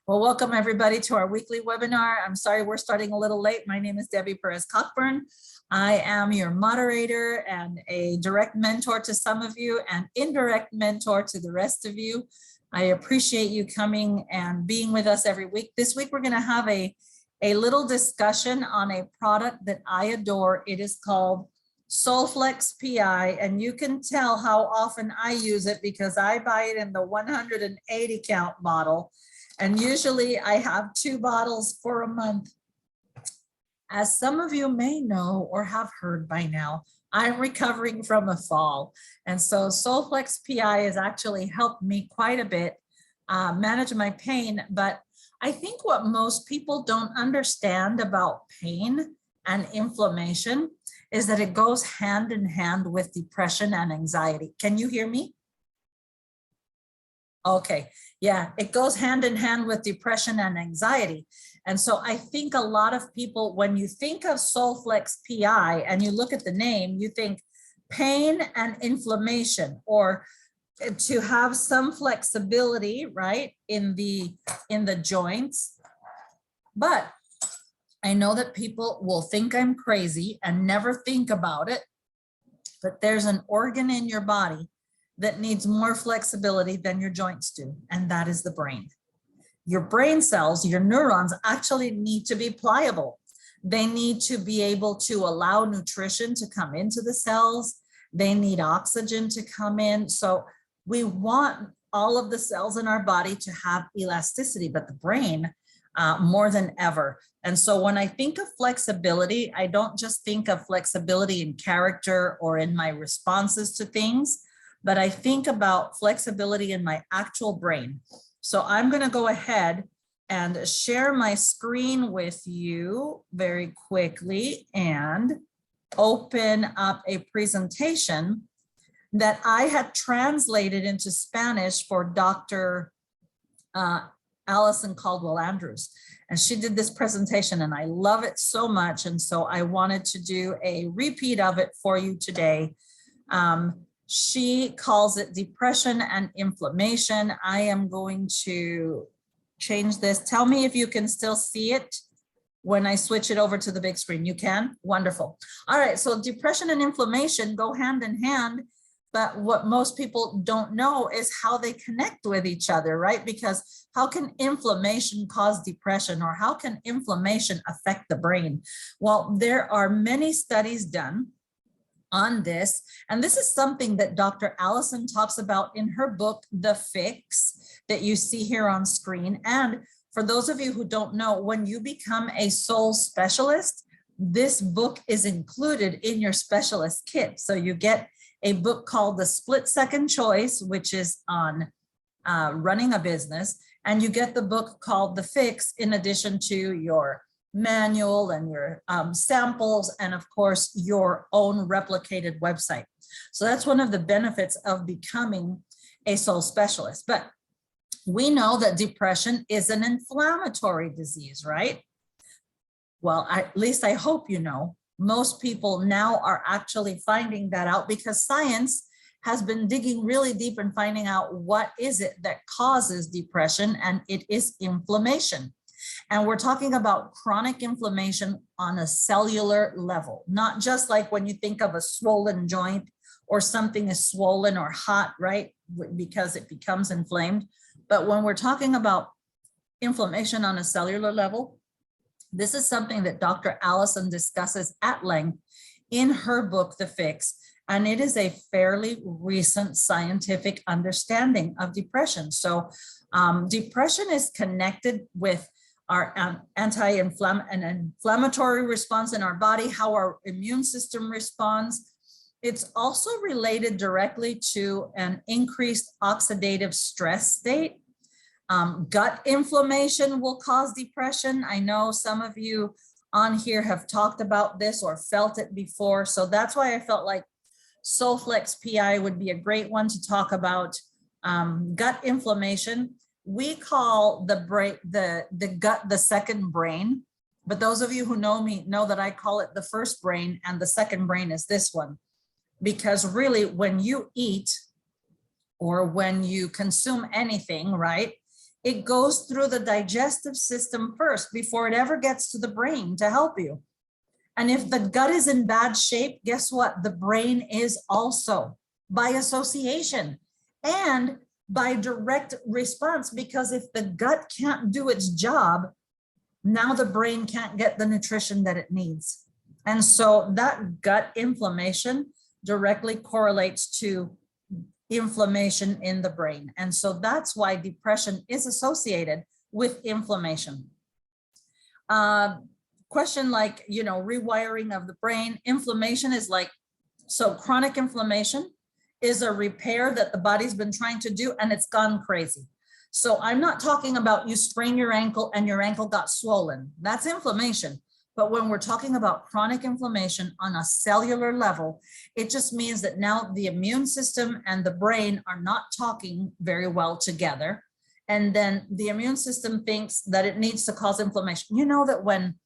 Well, welcome everybody to our weekly webinar. I'm sorry we're starting a little late. My name is Debbie Perez-Cockburn. I am your moderator and a direct mentor to some of you and indirect mentor to the rest of you. I appreciate you coming and being with us every week. This week, we're going to have a little discussion on a product that I adore. It is called SolleFlex PI, and you can tell how often I use it because I buy it in the 180 count bottle. And usually I have 2 bottles for a month. As some of you may know or have heard by now, I'm recovering from a fall. And so SolleFlex PI has actually helped me quite a bit manage my pain. But I think what most people don't understand about pain and inflammation is that it goes hand in hand with depression and anxiety. Can you hear me? Okay, yeah, it goes hand in hand with depression and anxiety. And so I think a lot of people, when you think of SolleFlex PI and you look at the name, you think pain and inflammation, or to have some flexibility, right, in the joints. But I know that people will think I'm crazy and never think about it, but there's an organ in your body that needs more flexibility than your joints do, and that is the brain. Your brain cells, your neurons, actually need to be pliable. They need to be able to allow nutrition to come into the cells. They need oxygen to come in. So we want all of the cells in our body to have elasticity, but the brain more than ever. And so when I think of flexibility, I don't just think of flexibility in character or in my responses to things, but I think about flexibility in my actual brain. So I'm going to go ahead and share my screen with you very quickly and open up a presentation that I had translated into Spanish for Dr. Allison Caldwell Andrews. And she did this presentation and I love it so much. And so I wanted to do a repeat of it for you today. She calls it depression and inflammation. I am going to change this. Tell me if you can still see it when I switch it over to the big screen. You can? Wonderful. All right, so depression and inflammation go hand in hand, but what most people don't know is how they connect with each other, right? Because how can inflammation cause depression, or how can inflammation affect the brain? Well, there are many studies done on this. And this is something that Dr. Allison talks about in her book, The Fix, that you see here on screen. And for those of you who don't know, when you become a soul specialist, this book is included in your specialist kit. So you get a book called The Split Second Choice, which is on running a business. And you get the book called The Fix in addition to your manual and your samples, and of course your own replicated website. So that's one of the benefits of becoming a soul specialist. But we know that depression is an inflammatory disease, right? Well, at least I hope you know. Most people now are actually finding that out because science has been digging really deep and finding out what is it that causes depression, and it is inflammation. And we're talking about chronic inflammation on a cellular level, not just like when you think of a swollen joint or something is swollen or hot, right? Because it becomes inflamed. But when we're talking about inflammation on a cellular level, this is something that Dr. Allison discusses at length in her book, The Fix. And it is a fairly recent scientific understanding of depression. So depression is connected with our inflammatory response in our body, how our immune system responds. It's also related directly to an increased oxidative stress state. Gut inflammation will cause depression. I know some of you on here have talked about this or felt it before. So that's why I felt like SolleFlex PI would be a great one to talk about gut inflammation. We call the gut the second brain, but those of you who know me know that I call it the first brain, and the second brain is this one. Because really, when you eat or when you consume anything, right, It goes through the digestive system first before it ever gets to the brain to help you. And if the gut is in bad shape, guess what? The brain is also, by association and by direct response, because if the gut can't do its job, now the brain can't get the nutrition that it needs. And so that gut inflammation directly correlates to inflammation in the brain. And so that's why depression is associated with inflammation. Question like, rewiring of the brain. Inflammation is like, so chronic inflammation is a repair that the body's been trying to do and it's gone crazy. So I'm not talking about you sprain your ankle and your ankle got swollen. That's inflammation. But when we're talking about chronic inflammation on a cellular level, it just means that now the immune system and the brain are not talking very well together. And then the immune system thinks that it needs to cause inflammation. You know that when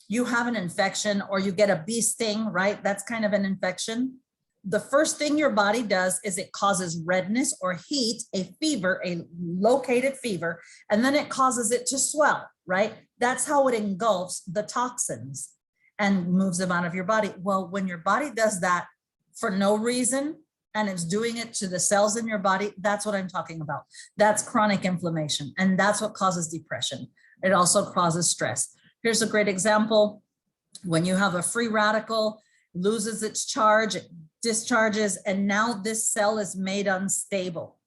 you have an infection or you get a bee sting, right? That's kind of an infection. The first thing your body does is it causes redness or heat, a fever, a located fever, and then it causes it to swell, right? That's how it engulfs the toxins and moves them out of your body. Well, when your body does that for no reason, and it's doing it to the cells in your body, that's what I'm talking about. That's chronic inflammation, and that's what causes depression. It also causes stress. Here's a great example. When you have a free radical, loses its charge, it discharges, and now this cell is made unstable.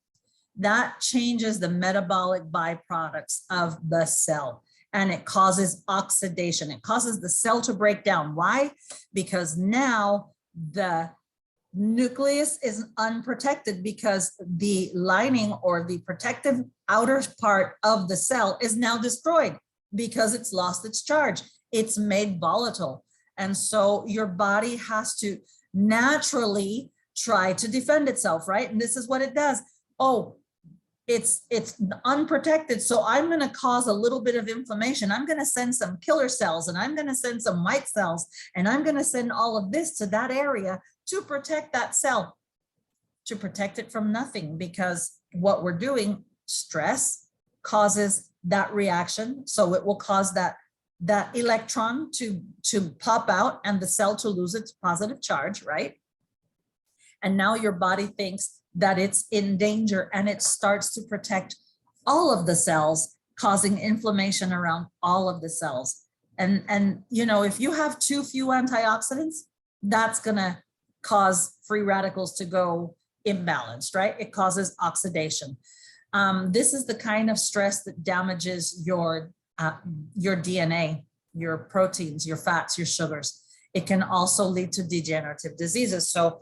That changes the metabolic byproducts of the cell, and it causes oxidation. It causes the cell to break down. Why? Because now the nucleus is unprotected, because the lining or the protective outer part of the cell is now destroyed because it's lost its charge. It's made volatile. And so your body has to naturally try to defend itself, right? And this is what it does. Oh, it's unprotected. So I'm going to cause a little bit of inflammation. I'm going to send some killer cells, and I'm going to send some white cells, and I'm going to send all of this to that area to protect that cell, to protect it from nothing, because what we're doing, stress causes that reaction. So it will cause that electron to pop out and the cell to lose its positive charge, right? And now your body thinks that it's in danger, and it starts to protect all of the cells, causing inflammation around all of the cells. And if you have too few antioxidants, that's gonna cause free radicals to go imbalanced, right? It causes oxidation. This is the kind of stress that damages your DNA, your proteins, your fats, your sugars. It can also lead to degenerative diseases. So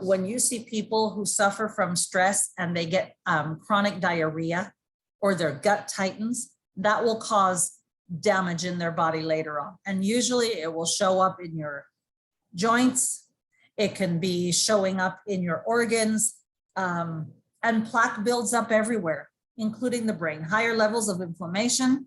when you see people who suffer from stress and they get chronic diarrhea or their gut tightens, that will cause damage in their body later on. And usually it will show up in your joints. It can be showing up in your organs, and plaque builds up everywhere, including the brain. Higher levels of inflammation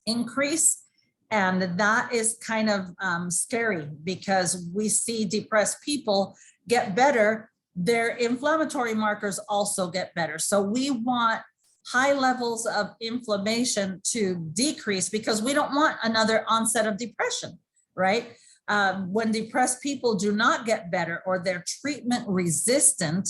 increase, and that is kind of scary, because we see depressed people get better, their inflammatory markers also get better. So we want high levels of inflammation to decrease, because we don't want another onset of depression, right? When depressed people do not get better, or they're treatment resistant,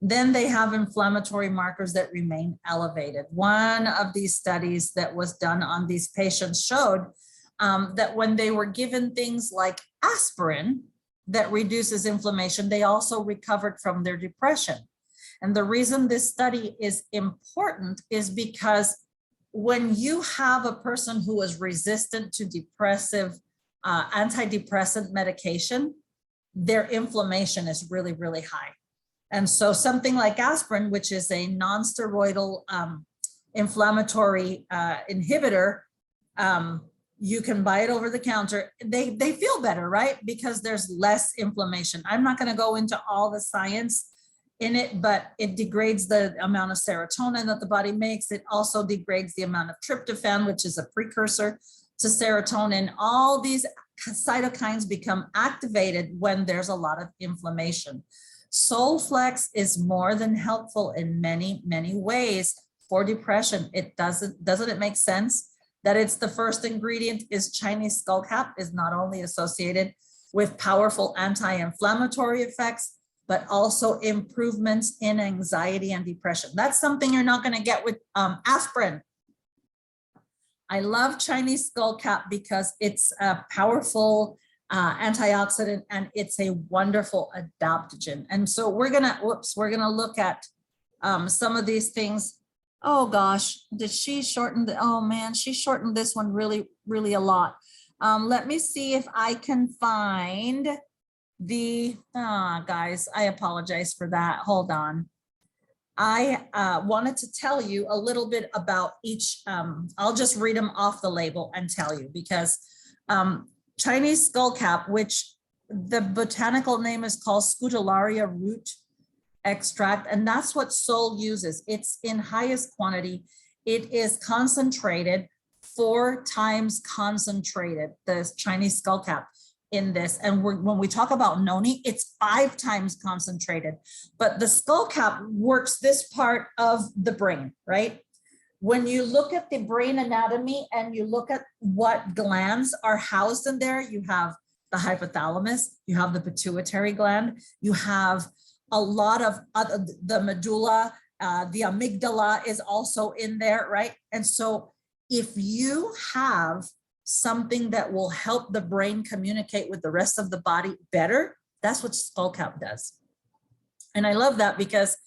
then they have inflammatory markers that remain elevated. One of these studies that was done on these patients showed that when they were given things like aspirin that reduces inflammation, they also recovered from their depression. And the reason this study is important is because when you have a person who is resistant to antidepressant medication, their inflammation is really, really high. And so something like aspirin, which is a non-steroidal inflammatory inhibitor, you can buy it over the counter. They feel better, right? Because there's less inflammation. I'm not going to go into all the science in it, but it degrades the amount of serotonin that the body makes. It also degrades the amount of tryptophan, which is a precursor to serotonin. All these cytokines become activated when there's a lot of inflammation. SolleFlex is more than helpful in many, many ways for depression. Doesn't it make sense that it's the first ingredient? Is Chinese skullcap is not only associated with powerful anti-inflammatory effects, but also improvements in anxiety and depression. That's something you're not going to get with aspirin. I love Chinese skullcap because it's a powerful antioxidant and it's a wonderful adaptogen. And so we're gonna look at some of these things. Oh gosh, did she shorten the, oh man, she shortened this one really, really a lot. Let me see if I can find the, guys, I apologize for that. Hold on. I wanted to tell you a little bit about each, I'll just read them off the label and tell you, because Chinese skullcap, which the botanical name is called Scutellaria root extract, and that's what Soul uses. It's in highest quantity. It is concentrated, 4 times concentrated, the Chinese skullcap in this. And when we talk about Noni, it's 5 times concentrated, but the skullcap works this part of the brain, right? When you look at the brain anatomy and you look at what glands are housed in there, you have the hypothalamus, you have the pituitary gland, you have a lot of the medulla, the amygdala is also in there, right? And so if you have something that will help the brain communicate with the rest of the body better, that's what skullcap does. And I love that because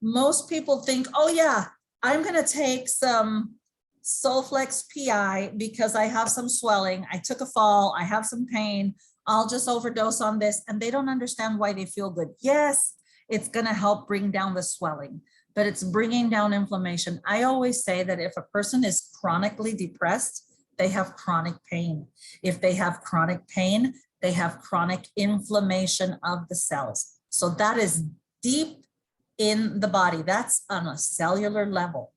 most people think, oh yeah, I'm going to take some SolleFlex PI because I have some swelling. I took a fall. I have some pain. I'll just overdose on this. And they don't understand why they feel good. Yes, it's going to help bring down the swelling, but it's bringing down inflammation. I always say that if a person is chronically depressed, they have chronic pain. If they have chronic pain, they have chronic inflammation of the cells. So that is deep in the body. That's on a cellular level.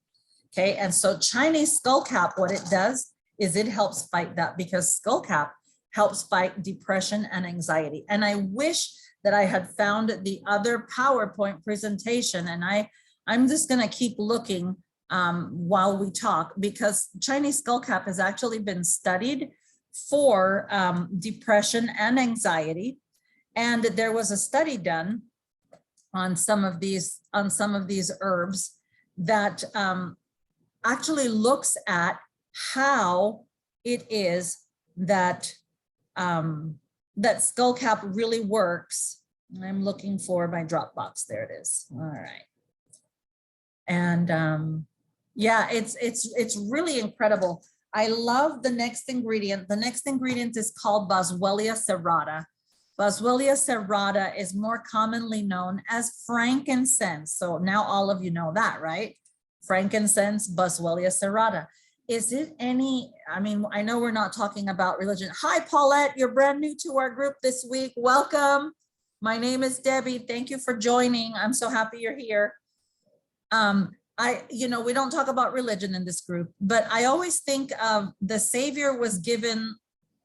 Okay. And so Chinese skullcap, what it does is it helps fight that, because skullcap helps fight depression and anxiety. And I wish that I had found the other PowerPoint presentation, and I'm just going to keep looking while we talk, because Chinese skullcap has actually been studied for depression and anxiety. And there was a study done on some of these herbs that actually looks at how it is that that skullcap really works. I'm looking for my Dropbox. There it is. All right. And yeah, it's really incredible. I love the next ingredient. The next ingredient is called Boswellia Serrata. Boswellia Serrata is more commonly known as frankincense. So now all of you know that, right? Frankincense, Boswellia Serrata. Is it any, I mean, I know we're not talking about religion. Hi, Paulette, you're brand new to our group this week. Welcome. My name is Debbie. Thank you for joining. I'm so happy you're here. We don't talk about religion in this group, but I always think of the Savior was given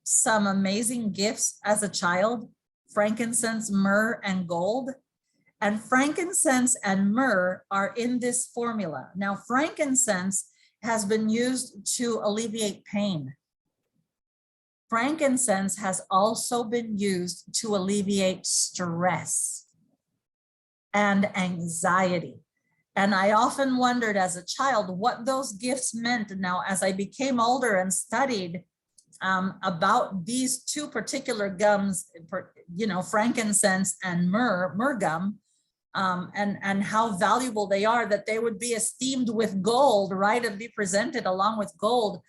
some amazing gifts as a child: frankincense, myrrh, and gold. And frankincense and myrrh are in this formula. Now, frankincense has been used to alleviate pain. Frankincense has also been used to alleviate stress and anxiety. And I often wondered as a child what those gifts meant. Now, as I became older and studied about these two particular gums, frankincense and Mergum, and how valuable they are, that they would be esteemed with gold, right, and be presented along with gold.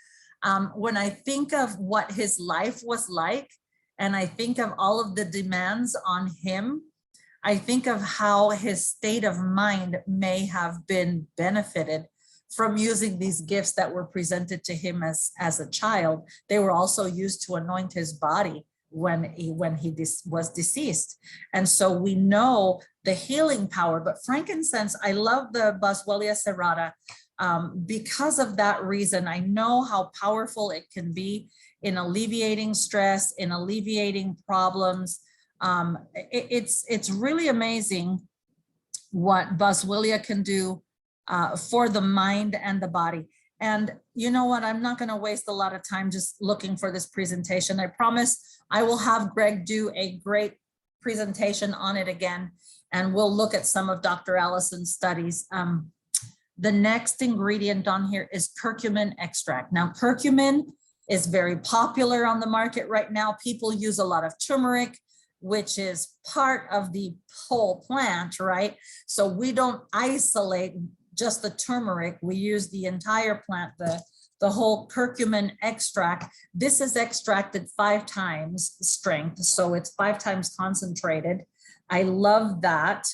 When I think of what his life was like, and I think of all of the demands on him, I think of how his state of mind may have been benefited from using these gifts that were presented to him as a child. They were also used to anoint his body when he was deceased. And so we know the healing power. But frankincense, I love the Boswellia Serrata because of that reason. I know how powerful it can be in alleviating stress, in alleviating problems. It's really amazing what Boswellia can do for the mind and the body. And you know what, I'm not going to waste a lot of time just looking for this presentation. I promise I will have Greg do a great presentation on it again, and we'll look at some of Dr. Allison's studies. The next ingredient on here is curcumin extract. Now, curcumin is very popular on the market right now. People use a lot of turmeric, which is part of the whole plant, right? So we don't isolate just the turmeric. We use the entire plant, the whole curcumin extract. This is extracted 5 times strength, so it's 5 times concentrated. I love that.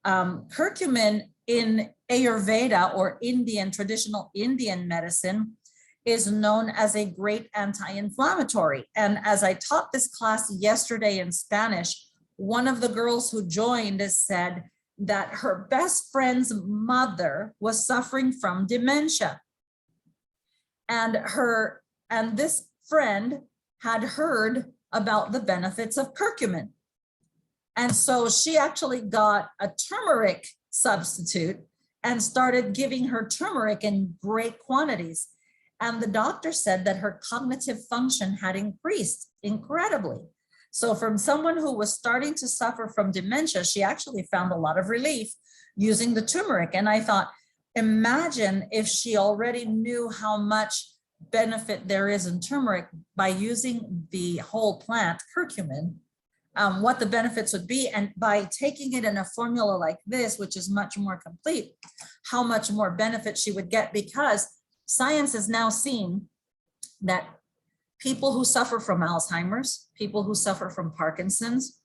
Curcumin in Ayurveda or Indian, traditional Indian medicine, is known as a great anti-inflammatory. And as I taught this class yesterday in Spanish, one of the girls who joined said that her best friend's mother was suffering from dementia. And this friend had heard about the benefits of curcumin. And so she actually got a turmeric substitute and started giving her turmeric in great quantities. And the doctor said that her cognitive function had increased incredibly. So from someone who was starting to suffer from dementia, she actually found a lot of relief using the turmeric. And I thought, imagine if she already knew how much benefit there is in turmeric by using the whole plant, curcumin, what the benefits would be. And by taking it in a formula like this, which is much more complete, how much more benefit she would get, because science has now seen that people who suffer from Alzheimer's, people who suffer from Parkinson's,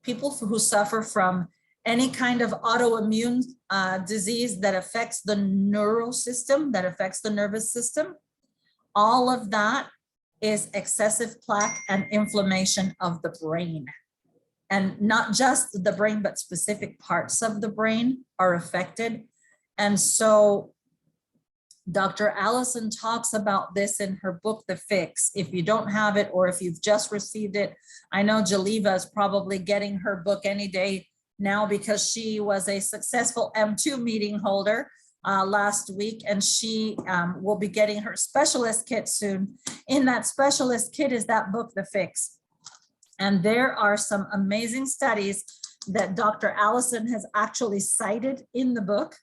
people who suffer from any kind of autoimmune disease that affects the neural system, that affects the nervous system, all of that is excessive plaque and inflammation of the brain. And not just the brain, but specific parts of the brain are affected. And so Dr. Allison talks about this in her book, The Fix. If you don't have it, or if you've just received it, I know Jaliva is probably getting her book any day now, because she was a successful M2 meeting holder last week, and she will be getting her specialist kit soon. In that specialist kit is that book, The Fix. And there are some amazing studies that Dr. Allison has actually cited in the book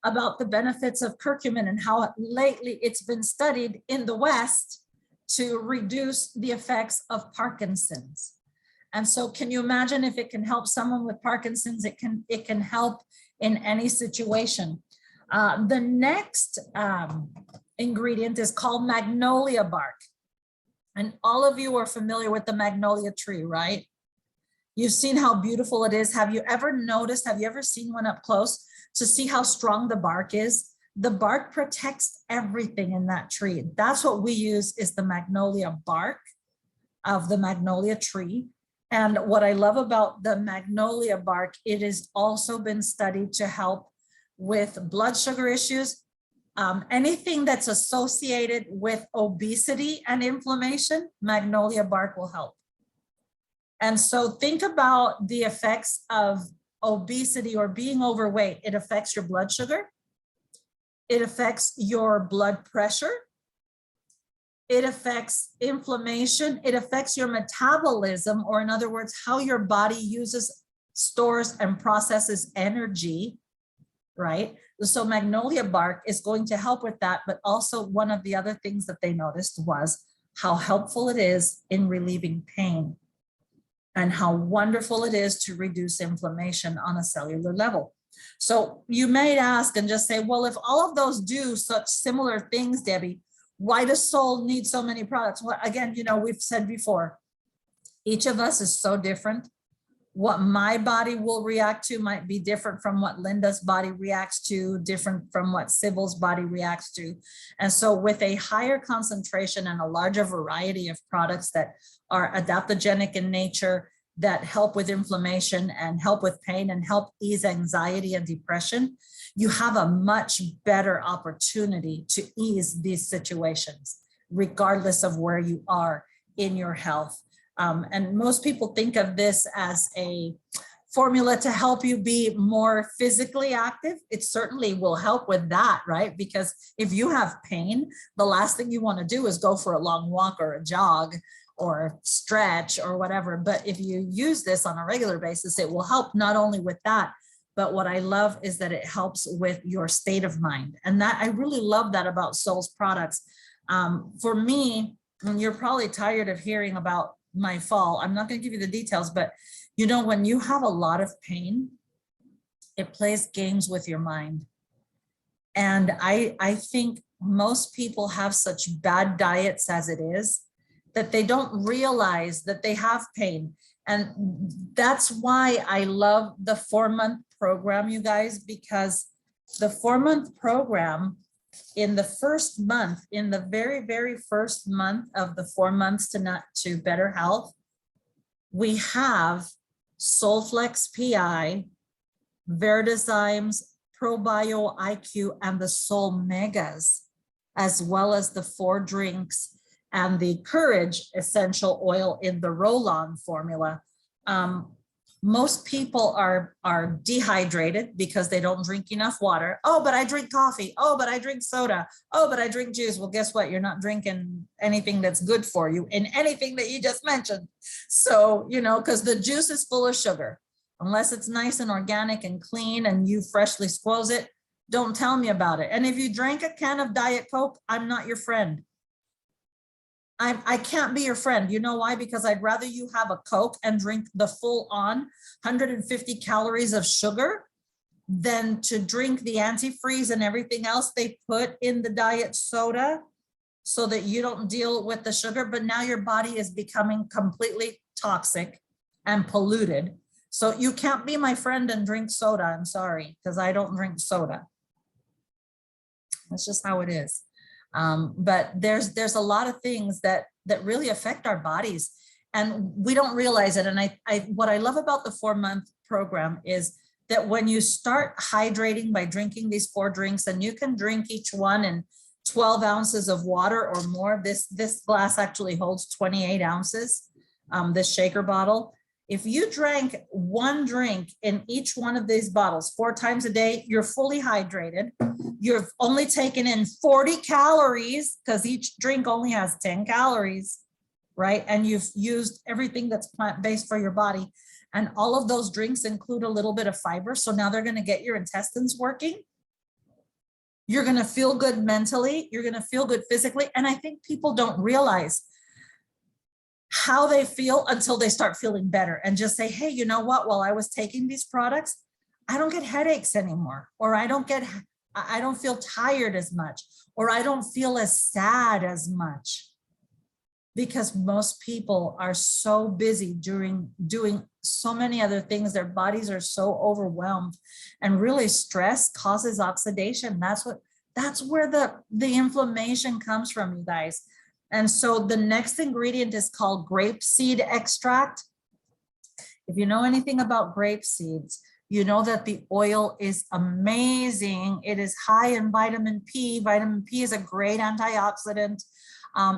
about the benefits of curcumin and how lately it's been studied in the West to reduce the effects of Parkinson's. And so can you imagine if it can help someone with Parkinson's, it can help in any situation. The next ingredient is called magnolia bark. And all of you are familiar with the magnolia tree, right? You've seen how beautiful it is. Have you ever noticed, have you ever seen one up close to see how strong the bark is? The bark protects everything in that tree. That's what we use, is the magnolia bark of the magnolia tree. And what I love about the magnolia bark, it has also been studied to help with blood sugar issues. Anything that's associated with obesity and inflammation, magnolia bark will help. And so think about the effects of obesity or being overweight. It affects your blood sugar. It affects your blood pressure. It affects inflammation. It affects your metabolism, or in other words, how your body uses, stores, and processes energy, right? So magnolia bark is going to help with that. But also one of the other things that they noticed was how helpful it is in relieving pain and how wonderful it is to reduce inflammation on a cellular level. So you may ask and just say, well, if all of those do such similar things, Debbie, why does Soul need so many products? Well, again, you know, we've said before, each of us is so different. What my body will react to might be different from what Linda's body reacts to, different from what Sybil's body reacts to. And so with a higher concentration and a larger variety of products that are adaptogenic in nature, that help with inflammation and help with pain and help ease anxiety and depression, you have a much better opportunity to ease these situations, regardless of where you are in your health. And most people think of this as a formula to help you be more physically active, it certainly will help with that, right? Because if you have pain, the last thing you want to do is go for a long walk or a jog or stretch or whatever. But if you use this on a regular basis, it will help not only with that, but what I love is that it helps with your state of mind. And that I really love that about Solle's products. For me, and you're probably tired of hearing about my fall, I'm not going to give you the details, but you know, when you have a lot of pain, it plays games with your mind. And I think most people have such bad diets as it is that they don't realize that they have pain. And that's why I love the 4-month program, you guys, because the 4-month program, in the first month, in the very, very first month of the 4 months to better health, we have SolleFlex PI, Vertizymes, ProBio IQ, and the Soul Megas, as well as the 4 drinks and the Courage essential oil in the roll-on formula. Most people are dehydrated because they don't drink enough water. Oh, but I drink coffee. Oh, but I drink soda. Oh, but I drink juice. Well, guess what? You're not drinking anything that's good for you in anything that you just mentioned. So, you know, because the juice is full of sugar. Unless it's nice and organic and clean and you freshly squoze it, don't tell me about it. And if you drank a can of Diet Coke, I'm not your friend. I can't be your friend. You know why? Because I'd rather you have a Coke and drink the full on 150 calories of sugar than to drink the antifreeze and everything else they put in the diet soda so that you don't deal with the sugar. But now your body is becoming completely toxic and polluted. So you can't be my friend and drink soda. I'm sorry, because I don't drink soda. That's just how it is. But there's a lot of things that really affect our bodies and we don't realize it. And what I love about the 4-month program is that when you start hydrating by drinking these 4 drinks, and you can drink each one in 12 ounces of water or more, this glass actually holds 28 ounces, this shaker bottle. If you drank 1 drink in each one of these bottles 4 times a day, you're fully hydrated. You've only taken in 40 calories because each drink only has 10 calories, right? And you've used everything that's plant-based for your body. And all of those drinks include a little bit of fiber. So now they're going to get your intestines working. You're going to feel good mentally. You're going to feel good physically. And I think people don't realize how they feel until they start feeling better and just say, hey, you know what? While I was taking these products, I don't get headaches anymore, or I don't feel tired as much, or I don't feel as sad as much, because most people are so busy doing so many other things. Their bodies are so overwhelmed, and really stress causes oxidation. That's where the inflammation comes from, you guys. And so the next ingredient is called grape seed extract. If you know anything about grape seeds, you know that the oil is amazing. It is high in vitamin P. Vitamin P is a great antioxidant.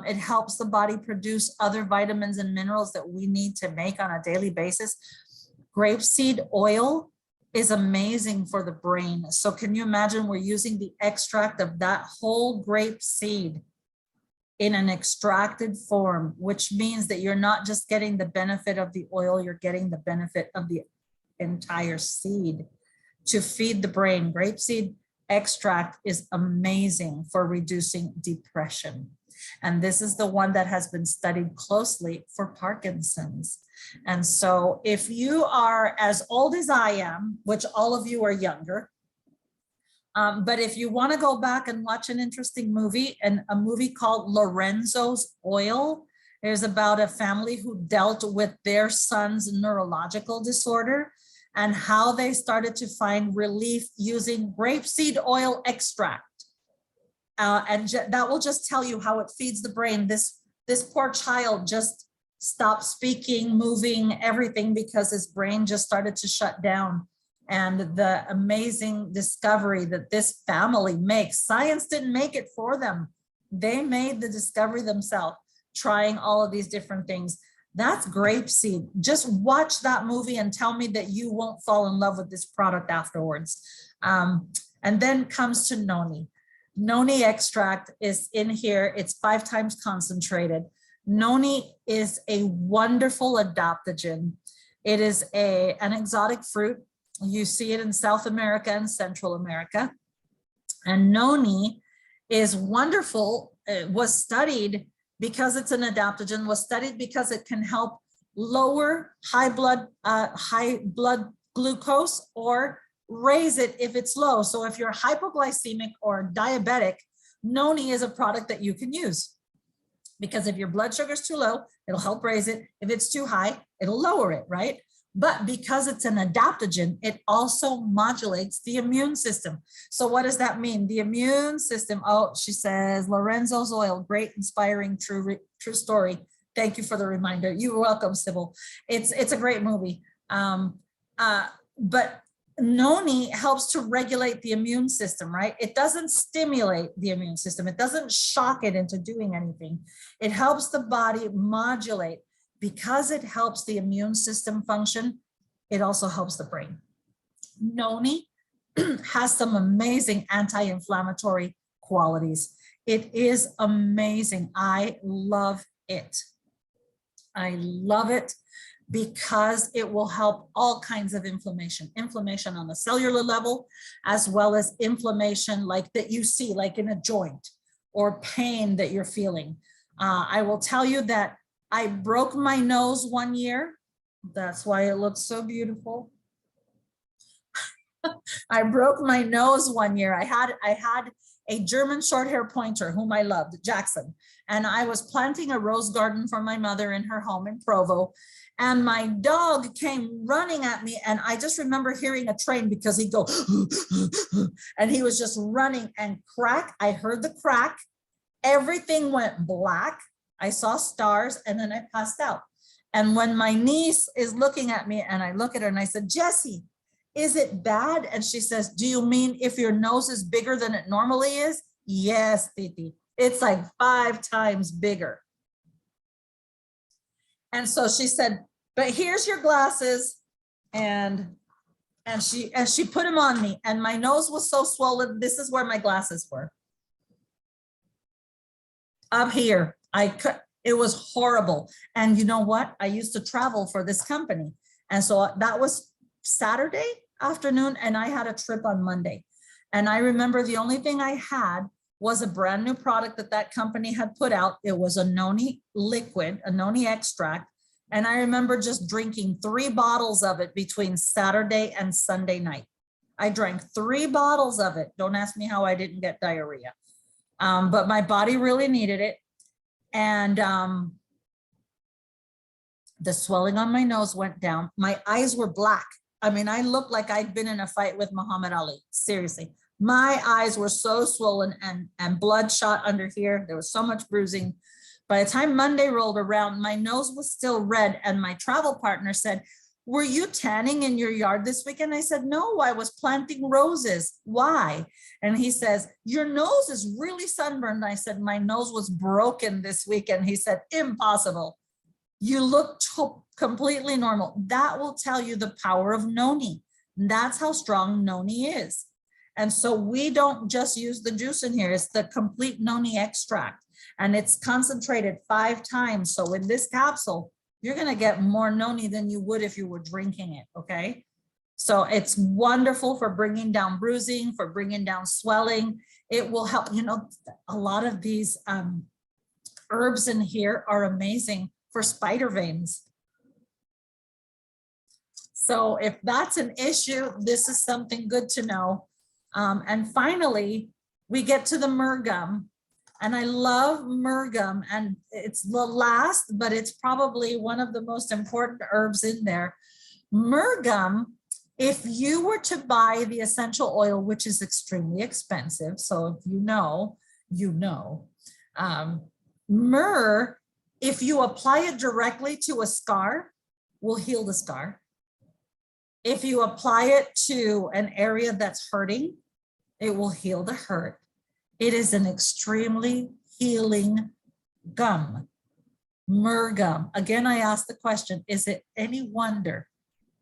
It helps the body produce other vitamins and minerals that we need to make on a daily basis. Grapeseed oil is amazing for the brain. So can you imagine we're using the extract of that whole grape seed in an extracted form, which means that you're not just getting the benefit of the oil, you're getting the benefit of the entire seed to feed the brain. Grapeseed extract is amazing for reducing depression. And this is the one that has been studied closely for Parkinson's. And so if you are as old as I am, which all of you are younger, but if you want to go back and watch an interesting movie, and a movie called Lorenzo's Oil, there's about a family who dealt with their son's neurological disorder and how they started to find relief using grapeseed oil extract. And that will just tell you how it feeds the brain. This poor child just stopped speaking, moving, everything, because his brain just started to shut down. And the amazing discovery that this family makes, science didn't make it for them. They made the discovery themselves, trying all of these different things. That's grapeseed. Just watch that movie and tell me that you won't fall in love with this product afterwards. And then comes to Noni. Noni extract is in here. It's 5 times concentrated. Noni is a wonderful adaptogen. It is an exotic fruit. You see it in South America and Central America. And Noni is wonderful. It was studied because it's an adaptogen, was studied because it can help lower high blood glucose or raise it if it's low. So if you're hypoglycemic or diabetic, Noni is a product that you can use, because if your blood sugar is too low, it'll help raise it. If it's too high, it'll lower it, right? But because it's an adaptogen, it also modulates the immune system. So what does that mean? The immune system, oh, she says, Lorenzo's oil, great, inspiring, true story. Thank you for the reminder. You're welcome, Sybil. It's a great movie. But Noni helps to regulate the immune system, right? It doesn't stimulate the immune system. It doesn't shock it into doing anything. It helps the body modulate. Because it helps the immune system function, it also helps the brain. Noni has some amazing anti-inflammatory qualities. It is amazing. I love it. I love it because it will help all kinds of inflammation on the cellular level, as well as inflammation like that you see, like in a joint, or pain that you're feeling. I will tell you that I broke my nose one year. That's why it looks so beautiful. I broke my nose one year. I had a German short hair pointer whom I loved, Jackson. And I was planting a rose garden for my mother in her home in Provo. And my dog came running at me. And I just remember hearing a train, because he'd go, and he was just running, and crack. I heard the crack. Everything went black. I saw stars, and then I passed out. And when my niece is looking at me, and I look at her and I said, Jessie, is it bad? And she says, do you mean if your nose is bigger than it normally is? Yes, Titi. It's like 5 times bigger. And so she said, but here's your glasses. And she put them on me, and my nose was so swollen. This is where my glasses were. Up here. It was horrible. And you know what? I used to travel for this company. And so that was Saturday afternoon, and I had a trip on Monday. And I remember the only thing I had was a brand new product that company had put out. It was a Noni liquid, a Noni extract. And I remember just drinking 3 bottles of it between Saturday and Sunday night. I drank 3 bottles of it. Don't ask me how I didn't get diarrhea. But my body really needed it. And the swelling on my nose went down. My eyes were black. I mean, I looked like I'd been in a fight with Muhammad Ali. Seriously, my eyes were so swollen and bloodshot under here. There was so much bruising. By the time Monday rolled around, my nose was still red. And my travel partner said, were you tanning in your yard this weekend? I said, no, I was planting roses. Why? And he says, your nose is really sunburned. I said, my nose was broken this weekend. He said, impossible. You look completely normal. That will tell you the power of Noni. That's how strong Noni is. And so we don't just use the juice in here. It's the complete Noni extract. And it's concentrated 5 times. So in this capsule, you're going to get more Noni than you would if you were drinking it, okay? So it's wonderful for bringing down bruising, for bringing down swelling. It will help, you know, a lot of these herbs in here are amazing for spider veins. So if that's an issue, this is something good to know. And finally, we get to the Mergum. And I love Mergum, and it's the last, but it's probably one of the most important herbs in there. Mergum, if you were to buy the essential oil, which is extremely expensive, so if you know, myrrh, if you apply it directly to a scar, will heal the scar. If you apply it to an area that's hurting, it will heal the hurt. It is an extremely healing gum. Mergum. Again, I asked the question, is it any wonder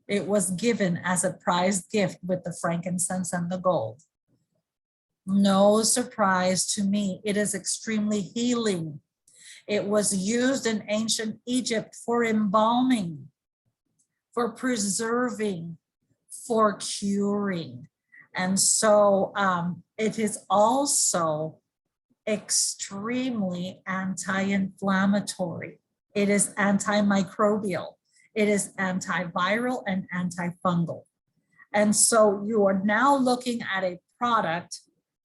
it was given as a prized gift with the frankincense and the gold? No surprise to me. It is extremely healing. It was used in ancient Egypt for embalming, for preserving, for curing. And so it is also extremely anti-inflammatory. It is antimicrobial. It is antiviral and antifungal. And so you are now looking at a product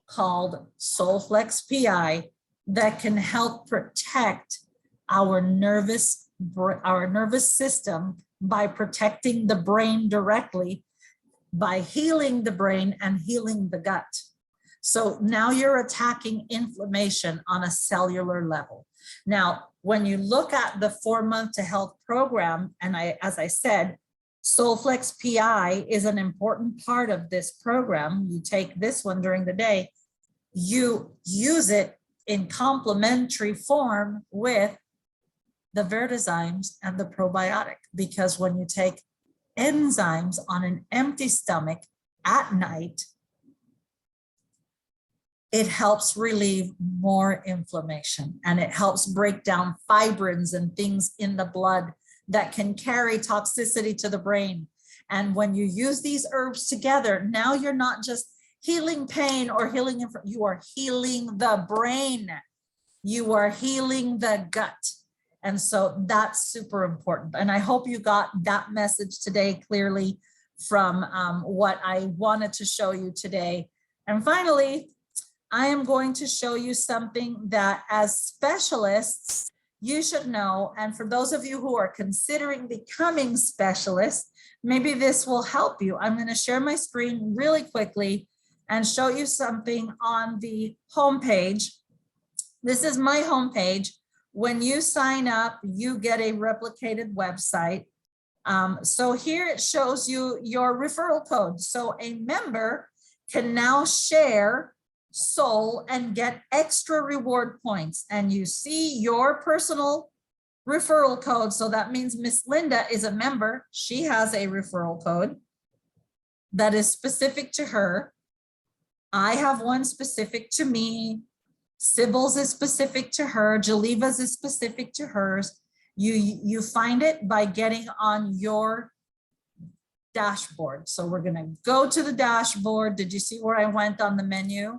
called SolleFlex PI that can help protect our nervous system by protecting the brain directly, by healing the brain and healing the gut. So now you're attacking inflammation on a cellular level. Now, when you look at the 4-month to health program, and as I said, SolleFlex PI is an important part of this program. You take this one during the day, you use it in complementary form with the vertizymes and the probiotic, because when you take enzymes on an empty stomach at night, it helps relieve more inflammation, and it helps break down fibrins and things in the blood that can carry toxicity to the brain. And when you use these herbs together, now you're not just healing pain or healing, you are healing the brain. You are healing the gut. And so that's super important. And I hope you got that message today clearly from what I wanted to show you today. And finally, I am going to show you something that as specialists, you should know. And for those of you who are considering becoming specialists, maybe this will help you. I'm going to share my screen really quickly and show you something on the homepage. This is my homepage. When you sign up, you get a replicated website. So here it shows you your referral code. So a member can now share Soul and get extra reward points. And you see your personal referral code. So that means Miss Linda is a member. She has a referral code that is specific to her. I have one specific to me. Sybil's is specific to her. Jaleva's is specific to hers. You find it by getting on your dashboard. So we're going to go to the dashboard. Did you see where I went on the menu?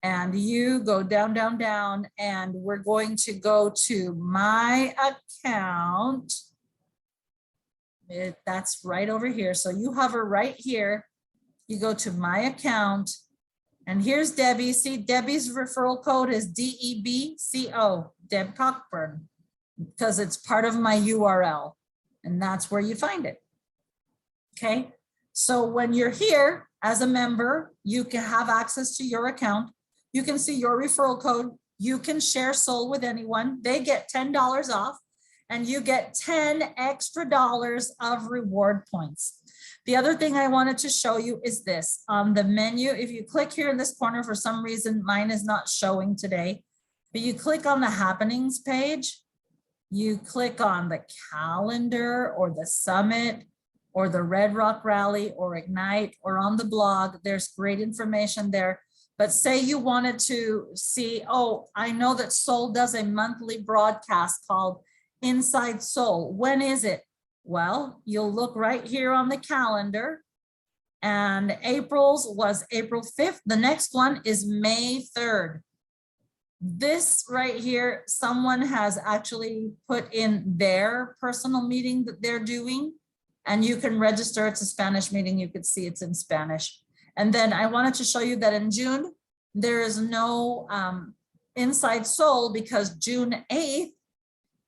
And you go down, down, down, and we're going to go to my account. That's right over here. So you hover right here. You go to my account. And here's Debbie. See, Debbie's referral code is DEBCO, Deb Cockburn, because it's part of my URL. And that's where you find it. Okay. So when you're here as a member, you can have access to your account. You can see your referral code. You can share Soul with anyone. They get $10 off, and you get $10 extra of reward points. The other thing I wanted to show you is this. On the menu, if you click here in this corner, for some reason, mine is not showing today, but you click on the happenings page, you click on the calendar or the summit or the Red Rock Rally or Ignite or on the blog. There's great information there. But say you wanted to see, oh, I know that Soul does a monthly broadcast called Inside Soul. When is it? Well, you'll look right here on the calendar, and April's was April 5th. The next one is May 3rd. This right here, someone has actually put in their personal meeting that they're doing, and you can register. It's a Spanish meeting. You could see it's in Spanish. And then I wanted to show you that in June, there is no Inside Soul, because June 8th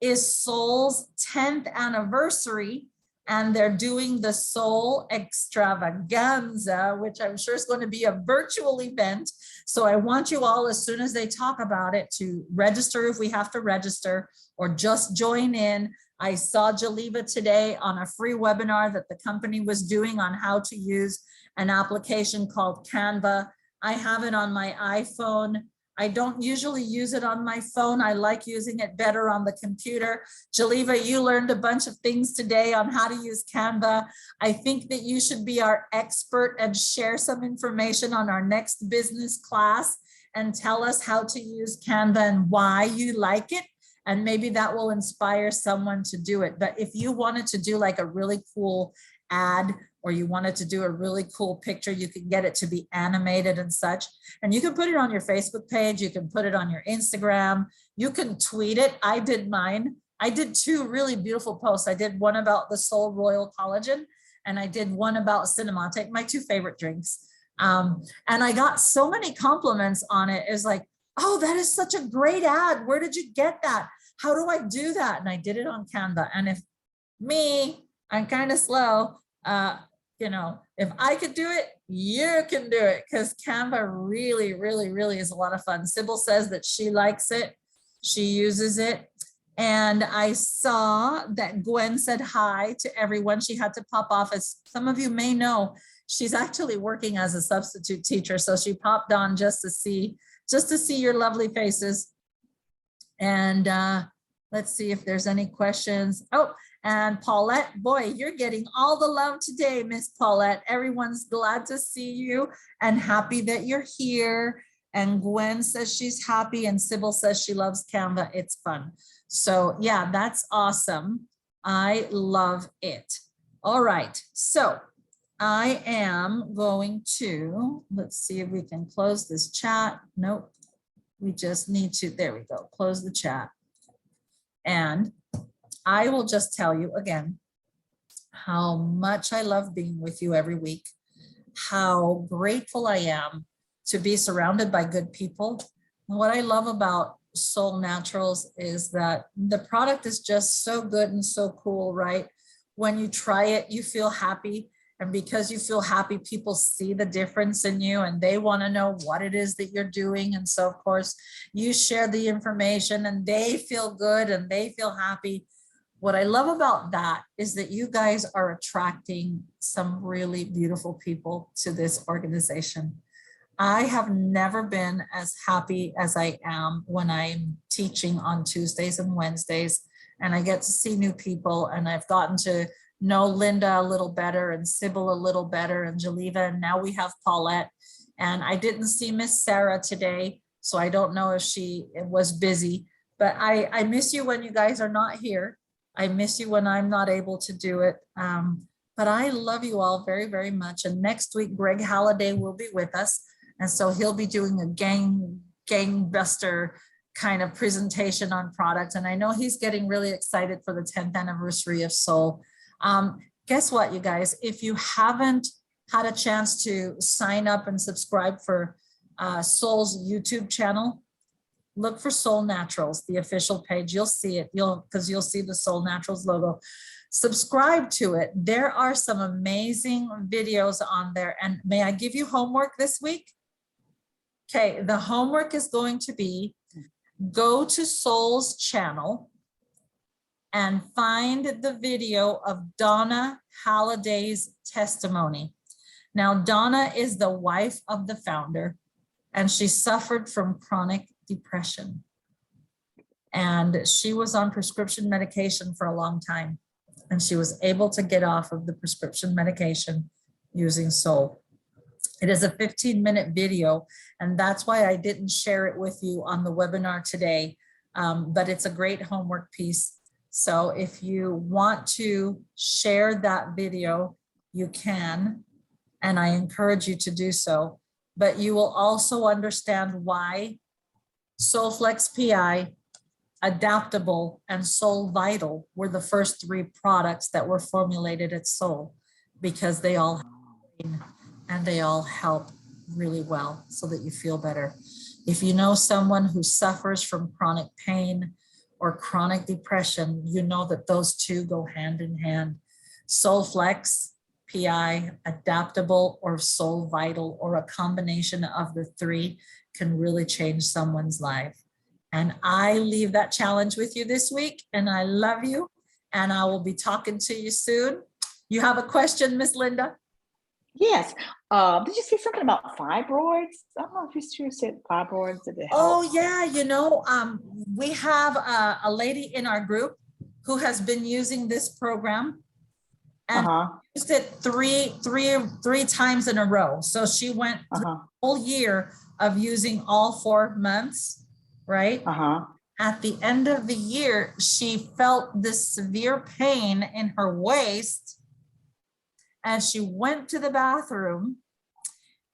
is Soul's 10th anniversary, and they're doing the Soul Extravaganza, which I'm sure is going to be a virtual event. So I want you all, as soon as they talk about it, to register if we have to register, or just join in. I saw Jaleva today on a free webinar that the company was doing on how to use an application called Canva. I have it on my iPhone. I don't usually use it on my phone. I like using it better on the computer. Jaliva, you learned a bunch of things today on how to use Canva. I think that you should be our expert and share some information on our next business class and tell us how to use Canva and why you like it. And maybe that will inspire someone to do it. But if you wanted to do like a really cool ad, or you wanted to do a really cool picture, you can get it to be animated and such. And you can put it on your Facebook page. You can put it on your Instagram. You can tweet it. I did mine. I did 2 really beautiful posts. I did one about the Soul Royal Collagen, and I did one about Cinemate, my 2 favorite drinks. And I got so many compliments on it. It was like, oh, that is such a great ad. Where did you get that? How do I do that? And I did it on Canva. And if I'm kind of slow, you know, if I could do it, you can do it, because Canva really, really, really is a lot of fun. Sybil says that she likes it. She uses it. And I saw that Gwen said hi to everyone. She had to pop off. As some of you may know, she's actually working as a substitute teacher. So she popped on just to see your lovely faces. And let's see if there's any questions. Oh, and Paulette, boy, you're getting all the love today, Miss Paulette. Everyone's glad to see you and happy that you're here. And Gwen says she's happy, and Sybil says she loves Canva. It's fun. So yeah, that's awesome. I love it. All right, so I am going to, let's see if we can close this chat. Nope, we just need to, there we go, close the chat. And I will just tell you again how much I love being with you every week, how grateful I am to be surrounded by good people. And what I love about Soul Naturals is that the product is just so good and so cool, right? When you try it, you feel happy. And because you feel happy, people see the difference in you and they want to know what it is that you're doing. And so, of course, you share the information and they feel good and they feel happy. What I love about that is that you guys are attracting some really beautiful people to this organization. I have never been as happy as I am when I'm teaching on Tuesdays and Wednesdays, and I get to see new people, and I've gotten to know Linda a little better and Sybil a little better and Jaliva, and now we have Paulette. And I didn't see Miss Sarah today, so I don't know if she was busy, but I miss you when you guys are not here. I miss you when I'm not able to do it. But I love you all very, very much. And next week, Greg Holliday will be with us. And so he'll be doing a gangbuster kind of presentation on products. And I know he's getting really excited for the 10th anniversary of Soul. Guess what, you guys? If you haven't had a chance to sign up and subscribe for Soul's YouTube channel, look for Soul Naturals, the official page. You'll see it. Because you'll see the Soul Naturals logo. Subscribe to it. There are some amazing videos on there. And may I give you homework this week? Okay, the homework is going to be go to Soul's channel and find the video of Donna Holliday's testimony. Now, Donna is the wife of the founder, and she suffered from chronic depression. And she was on prescription medication for a long time, and she was able to get off of the prescription medication using Soul. It is a 15-minute video, and that's why I didn't share it with you on the webinar today, but it's a great homework piece. So if you want to share that video, you can, and I encourage you to do so. But you will also understand why SolleFlex PI, Adaptable, and Soul Vital were the first 3 products that were formulated at Soul, because they all and they all help really well so that you feel better. If you know someone who suffers from chronic pain or chronic depression, you know that those 2 go hand in hand. SolleFlex, PI, Adaptable, or Soul Vital, or a combination of the 3 can really change someone's life. And I leave that challenge with you this week, and I love you, and I will be talking to you soon. You have a question, Miss Linda? Yes. Did you say something about fibroids? I don't know if you said fibroids. Did it help? Oh yeah, we have a lady in our group who has been using this program and used it three times in a row. So she went through a whole year of using all 4 months, right? At the end of the year, she felt this severe pain in her waist, and she went to the bathroom,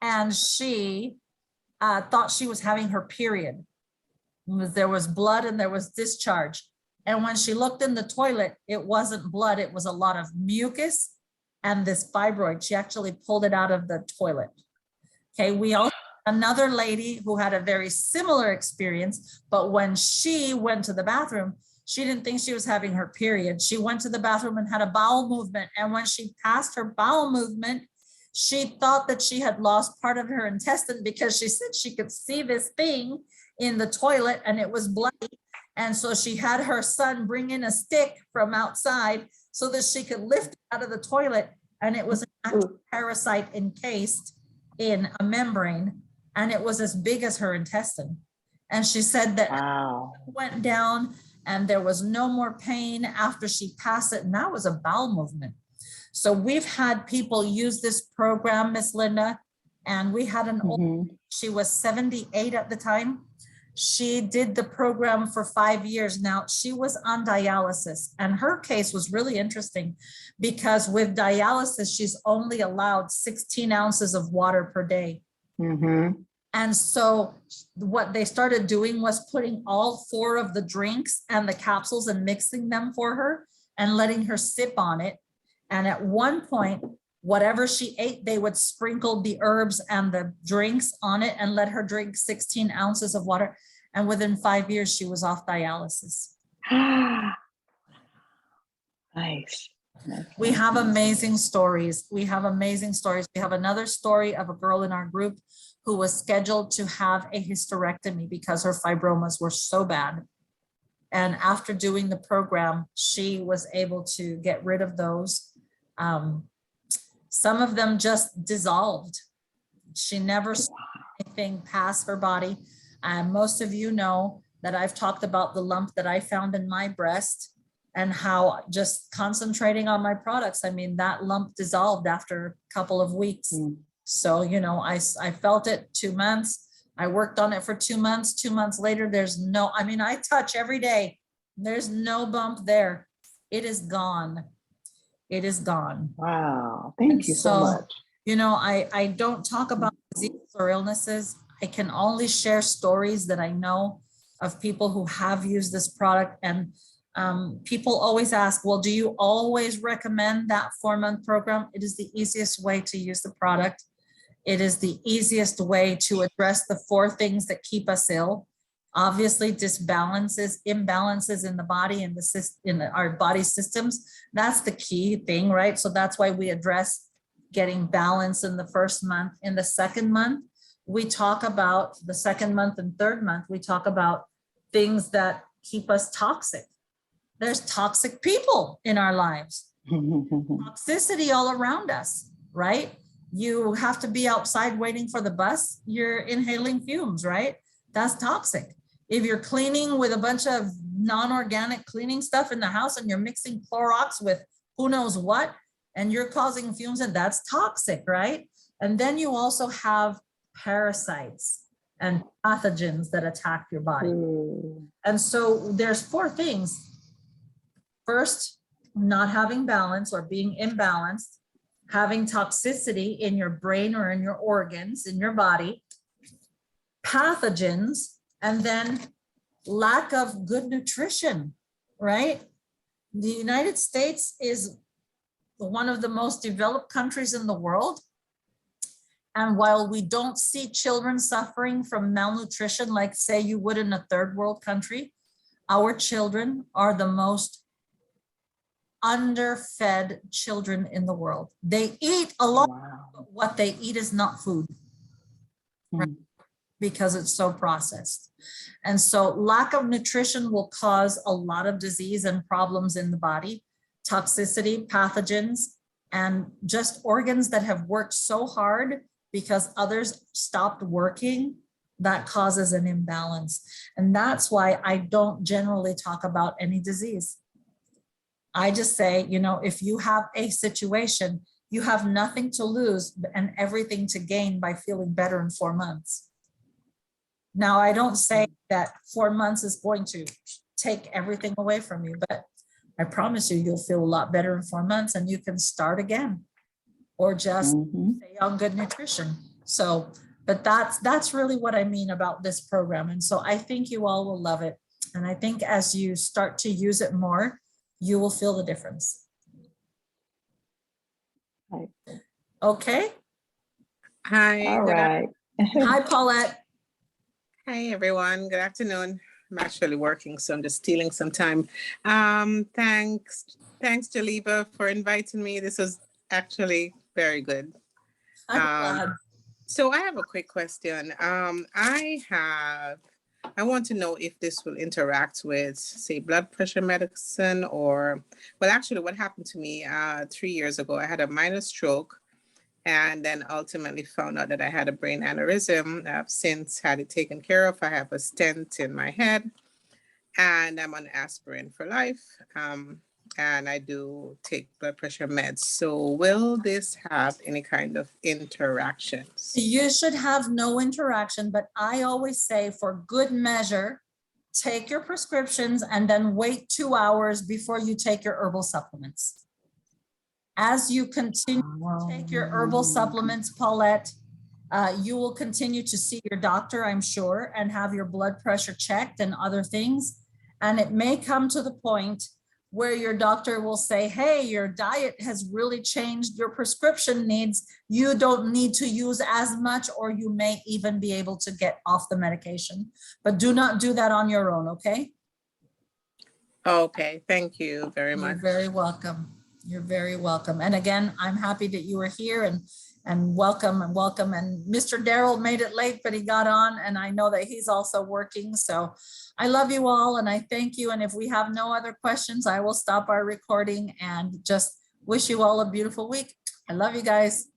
and she thought she was having her period. There was blood and there was discharge. And when she looked in the toilet, it wasn't blood, it was a lot of mucus and this fibroid. She actually pulled it out of the toilet. Okay, we also had another lady who had a very similar experience, but when she went to the bathroom, she didn't think she was having her period. She went to the bathroom and had a bowel movement. And when she passed her bowel movement, she thought that she had lost part of her intestine because she said she could see this thing in the toilet and it was bloody. And so she had her son bring in a stick from outside so that she could lift it out of the toilet. And it was an actual parasite encased in a membrane, and it was as big as her intestine. And she said that went down and there was no more pain after she passed it. And that was a bowel movement. So we've had people use this program, Miss Linda, and we had an old, she was 78 at the time. She did the program for 5 years now. She was on dialysis, and her case was really interesting because with dialysis, she's only allowed 16 ounces of water per day. And so what they started doing was putting all 4 of the drinks and the capsules and mixing them for her and letting her sip on it. And at one point, whatever she ate, they would sprinkle the herbs and the drinks on it and let her drink 16 ounces of water. And within 5 years, she was off dialysis. Nice. We have amazing stories. We have amazing stories. We have another story of a girl in our group who was scheduled to have a hysterectomy because her fibromas were so bad. And after doing the program, she was able to get rid of those. Some of them just dissolved. She never saw anything pass her body. Most of you know that I've talked about the lump that I found in my breast and how just concentrating on my products, I mean, that lump dissolved after a couple of weeks. So, you know, I felt it 2 months. I worked on it for 2 months. 2 months later, there's no, I mean, I touch every day. There's no bump there. It is gone. It is gone. Wow. Thank you so much. You know, I don't talk about diseases or illnesses. I can only share stories that I know of people who have used this product. And people always ask, well, do you always recommend that 4-month program? It is the easiest way to use the product. It is the easiest way to address the 4 things that keep us ill. Obviously, imbalances in the body and in our body systems. That's the key thing, right? So that's why we address getting balance in the 1st month. In the 2nd month, we talk about the 2nd month and 3rd month, we talk about things that keep us toxic. There's toxic people in our lives, toxicity all around us, right? You have to be outside waiting for the bus, you're inhaling fumes, right? That's toxic. If you're cleaning with a bunch of non-organic cleaning stuff in the house and you're mixing Clorox with who knows what, and you're causing fumes, and that's toxic, right? And then you also have parasites and pathogens that attack your body. And so there's 4 things. First, not having balance or being imbalanced, having toxicity in your brain or in your organs, in your body, pathogens, and then lack of good nutrition, right? The United States is one of the most developed countries in the world. And while we don't see children suffering from malnutrition, like say you would in a 3rd world country, our children are the most underfed children in the world. They eat a lot, but what they eat is not food, right? Because it's so processed. And so lack of nutrition will cause a lot of disease and problems in the body, toxicity, pathogens, and just organs that have worked so hard because others stopped working, that causes an imbalance. And that's why I don't generally talk about any disease. I just say, you know, if you have a situation, you have nothing to lose and everything to gain by feeling better in 4 months. Now, I don't say that 4 months is going to take everything away from you, but I promise you, you'll feel a lot better in 4 months and you can start again or just stay on good nutrition. So, but that's really what I mean about this program. And so I think you all will love it. And I think as you start to use it more, you will feel the difference. Right. Okay. Hi. All good right. Hi, Paulette. Hi, everyone. Good afternoon. I'm actually working, so I'm just stealing some time. Thanks, Jaliba, for inviting me. This was actually very good. I'm glad. So I have a quick question. I want to know if this will interact with, say, blood pressure medicine or, well, actually what happened to me 3 years ago, I had a minor stroke and then ultimately found out that I had a brain aneurysm. I've since had it taken care of. I have a stent in my head and I'm on aspirin for life. And I do take blood pressure meds. So will this have any kind of interactions? You should have no interaction, but I always say for good measure, take your prescriptions and then wait 2 hours before you take your herbal supplements. As you continue to take your herbal supplements, Paulette, you will continue to see your doctor, I'm sure, and have your blood pressure checked and other things. And it may come to the point where your doctor will say, hey, your diet has really changed your prescription needs. You don't need to use as much, or you may even be able to get off the medication. But do not do that on your own, okay? Okay, thank you very much. You're very welcome. You're very welcome. And again, I'm happy that you were here and welcome and welcome. And Mr. Darrell made it late, but he got on and I know that he's also working. So I love you all and I thank you. And if we have no other questions, I will stop our recording and just wish you all a beautiful week. I love you guys.